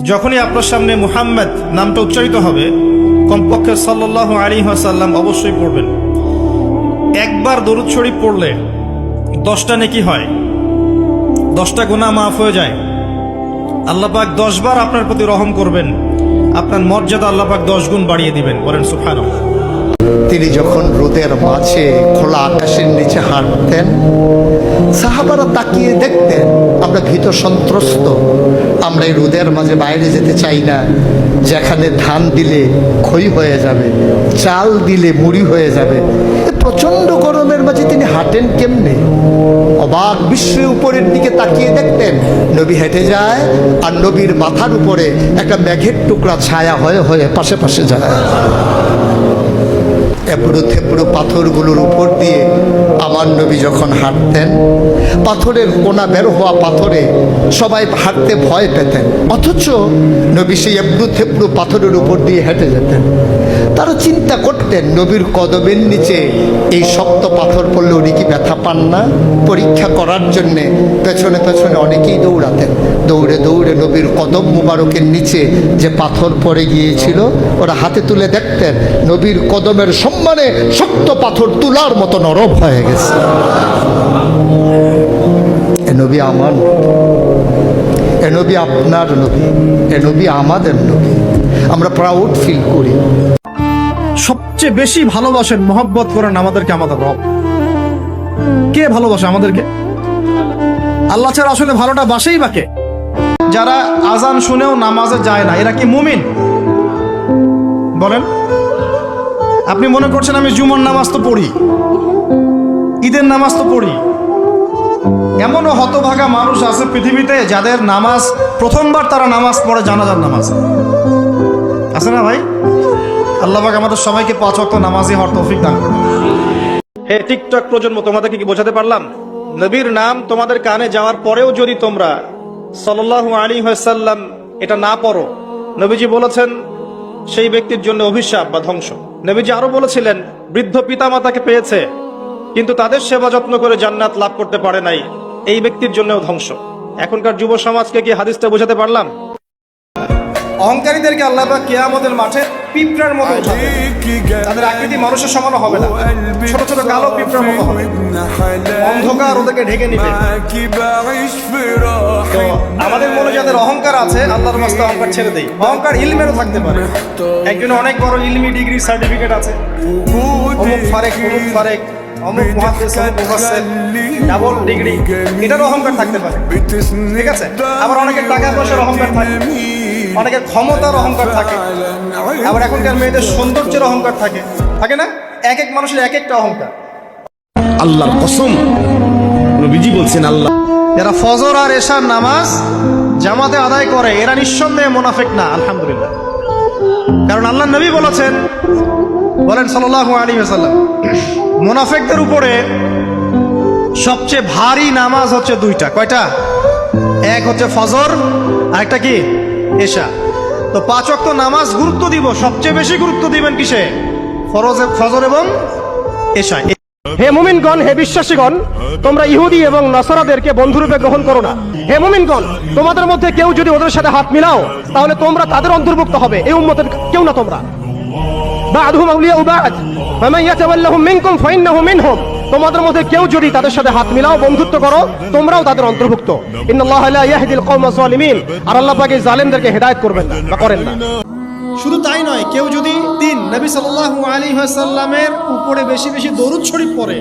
যখনই আপনার সামনে মুহাম্মদ নামটা উচ্চারিত হবে কমপক্ষে সাল্লাল্লাহু আলাইহি ওয়াসাল্লাম অবশ্যই পড়বেন। একবার দরুদ শরীফ পড়লে 10টা নেকি হয়, 10টা গুনাহ মাফ হয়ে যায়। আল্লাহ পাক 10 বার আপনার প্রতি রহম করবেন, আপনার মর্যাদা আল্লাহ পাক 10 গুণ বাড়িয়ে দিবেন। বলেন সুবহানাল্লাহ। তিনি যখন রোদের মাঝে খোলা আকাশের নিচে হাঁটতেন, সাহাবারা তাকিয়ে দেখতেন আমরা ভীত সন্ত্রস্ত, আমরা এই রোদের মাঝে বাইরে যেতে চাই না, যেখানে ধান দিলে খই হয়ে যাবে, চাল দিলে মুড়ি হয়ে যাবে। প্রচন্ড গরমের মাঝে তিনি হাঁটেন কেমনে? অবাক বিস্ময়ে উপরের দিকে তাকিয়ে দেখতেন নবী হেঁটে যায়, আর নবীর মাথার উপরে একটা মেঘের টুকরা ছায়া হয়ে হয়ে পাশে পাশে যায়। এবড়ো থেবড়ো পাথরগুলোর উপর দিয়ে আমার নবী যখন হাঁটতেন, পাথরের কোনা বের হওয়া পাথরে সবাই হাঁটতে ভয় পেতেন, অথচ নবী সেই এবড়ো থেবড়ো পাথরের উপর দিয়ে হেঁটে যেতেন। তারা চিন্তা করতেন নবীর কদমের নিচে এই শক্ত পাথর পড়লে উনি কি ব্যথা পান না? পরীক্ষা করার জন্যে পেছনে পেছনে অনেকেই দৌড়াতেন। দৌড়ে দৌড়ে নবীর কদম মুবারকের নিচে যে পাথর পড়ে গিয়েছিল ওরা হাতে তুলে দেখতেন নবীর কদমের সম্মানে শক্ত পাথর তুলার মতো নরম হয়ে গেছে। এ নবী আমার, এ নবী আপনার নবী, এ নবী আমাদের নবী। আমরা প্রাউড ফিল করি। সবচেয়ে বেশি ভালোবাসেন, মহব্বত করেন আমাদেরকে আমাদের রব। কে ভালোবাসে আমাদেরকে? আল্লাহ ছাড়া আসলে ভালোটা বাসেই বাকে। যারা আজান শুনেও নামাজে যায় না, এরা কি মুমিন? বলেন। আপনি মনে করছেন আমি জুমার নামাজ তো পড়ি, ঈদের নামাজ তো পড়ি। এমনও হতভাগা মানুষ আছে পৃথিবীতে যাদের নামাজ প্রথমবার তারা নামাজ পড়ে জানাজার নামাজ। আছে না ভাই? আল্লাহ পাক আমাদের সবাইকে 5 ওয়াক্ত নামাজি হওয়ার তৌফিক দান করুন। হে টিকটক প্রজন্ম, তোমাদেরকে কি বোঝাতে পারলাম? নবীর নাম তোমাদের কানে যাওয়ার পরেও যদি তোমরা সাল্লাল্লাহু আলাইহি ওয়াসাল্লাম এটা না পড়ো, নবীজি বলেছেন সেই ব্যক্তির জন্য অভিশাপ বা ধ্বংস। নবীজি আরো বলেছিলেন বৃদ্ধ পিতামাতাকে পেয়েছে কিন্তু তাদের সেবা যত্ন করে জান্নাত লাভ করতে পারে নাই, এই ব্যক্তির জন্যও ধ্বংস। এখনকার যুব সমাজকে কি হাদিসটা বোঝাতে পারলাম? অহংকারীদেরকে আল্লাহ পাক কিয়ামতের মাঠে পিঁপড়ার মতো উঠাবে। তাদের আকৃতি মানুষের সমান হবে না, ছোট ছোট কালো পিঁপড়ার মতো হবে। অন্ধকার ওদেরকে ঢেকে নিবে। তো আমাদের মনে যাদের অহংকার আছে, আল্লাহর রাস্তা অহংকার ছেড়ে দেই। অহংকার ইলমেরও থাকতে পারে। একজনের অনেক বড় ইলমি ডিগ্রি সার্টিফিকেট আছে, অমুক ফারেক অমুক ফারেক অমুক মুহাদ্দিস অমুক মুফাসসির, ডাবল ডিগ্রি, এটার অহংকার থাকতে পারে। ঠিক আছে? আবার অনেকের টাকা পয়সার অহংকার থাকে, অনেকের ক্ষমতার অহংকার থাকে, আবার এখনকার মেয়েদের সৌন্দর্যের অহংকার থাকে। থাকে না? এক এক মানুষের এক একটা অহংকার। আল্লাহর কসম, নবীজি বলছেন আল্লাহ যারা ফজর আর এশার নামাজ জামাতে আদায় করে এরা নিঃসন্দেহে মুনাফিক না, আলহামদুলিল্লাহ। কারণ আল্লাহ নবী বলেছেন, বলেন সাল্লাল্লাহু আলাইহি ওয়াসাল্লাম, মুনাফিকদের উপরে সবচেয়ে ভারী নামাজ হচ্ছে 2টা। কয়টা? এক হচ্ছে ফজর, আরেকটা কি? এশা। তো 5 ওয়াক্ত নামাজ গুরুত্ব দিব, সবচেয়ে বেশি গুরুত্ব দিবেন কিসে? ফজর এবং এশা। হে মুমিনগণ, হে বিশ্বাসীগণ, তোমরা ইহুদি এবং নাসারাদেরকে বন্ধুরূপে গ্রহণ করো না। হে মুমিনগণ, তোমাদের মধ্যে কেউ যদি ওদের সাথে হাত মিলাও তাহলে তোমরা তাদের অন্তর্ভুক্ত হবে, এই উম্মতের কেউ না তোমরা। বা'দুহুম আউলিয়াউ বা'দ ফামান ইয়াতাওয়াল্লাহুম মিনকুম ফাইন্নাহু মিনহুম। তোমাদের মধ্যে কেউ যদি তাদের সাথে হাত মিলাও, বন্ধুত্ব করো, তোমরাও তাদের অন্তর্ভুক্ত। ইন্নাল্লাহা লা ইয়াহদিল কওমাজ জালিমিন। আর আল্লাহ পাক এই জালেমদেরকে হেদায়েত করবেন না বা করেন না। শুধু তাই নয়, কেউ যদি নবী সাল্লাল্লাহু আলাইহি ওয়াসাল্লামের উপরে বেশি বেশি দরুদ শরীফ পড়ে,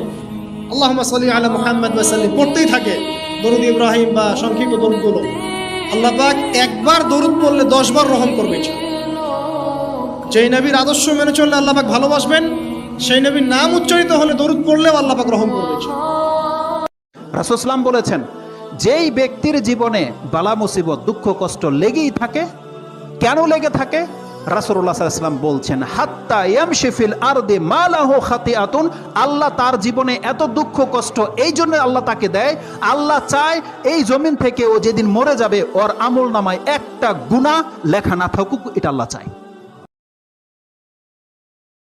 আল্লাহুম্মা সাল্লি আলা মুহাম্মাদ ওয়া সাল্লিম পড়তেই থাকে, দরুদ ইব্রাহিম বা সংক্ষিপ্ত দরুদগুলো, আল্লাহ পাক একবার দরুদ পড়লে 10 বার রহম করবে। যেই নবীর আদর্শ মেনে চললে আল্লাহ পাক ভালোবাসবেন, সেই নবীর নাম উচ্চারিত হলে দরুদ পড়লেও আল্লাহ পাক রহম করবে। রাসূল সাল্লাল্লাহু আলাইহি ওয়াসাল্লাম বলেছেন, যেই ব্যক্তির জীবনে বালা মুসিবত দুঃখ কষ্ট লেগেই থাকে, কেন লেগে থাকে? রাসূলুল্লাহ সাল্লাল্লাহু আলাইহি ওয়াসাল্লাম বলছেন, হাত্তা ইয়ামশি ফিল আরদি মা লাহু খাতিআতুন। আল্লাহ তার জীবনে এত দুঃখ কষ্ট এই জন্য আল্লাহ তাকে দেয়, আল্লাহ চায় এই জমিন থেকে ও যেদিন মরে যাবে ওর আমল নামায় একটা গুনাহ লেখা না থাকুক, এটা আল্লাহ চায়।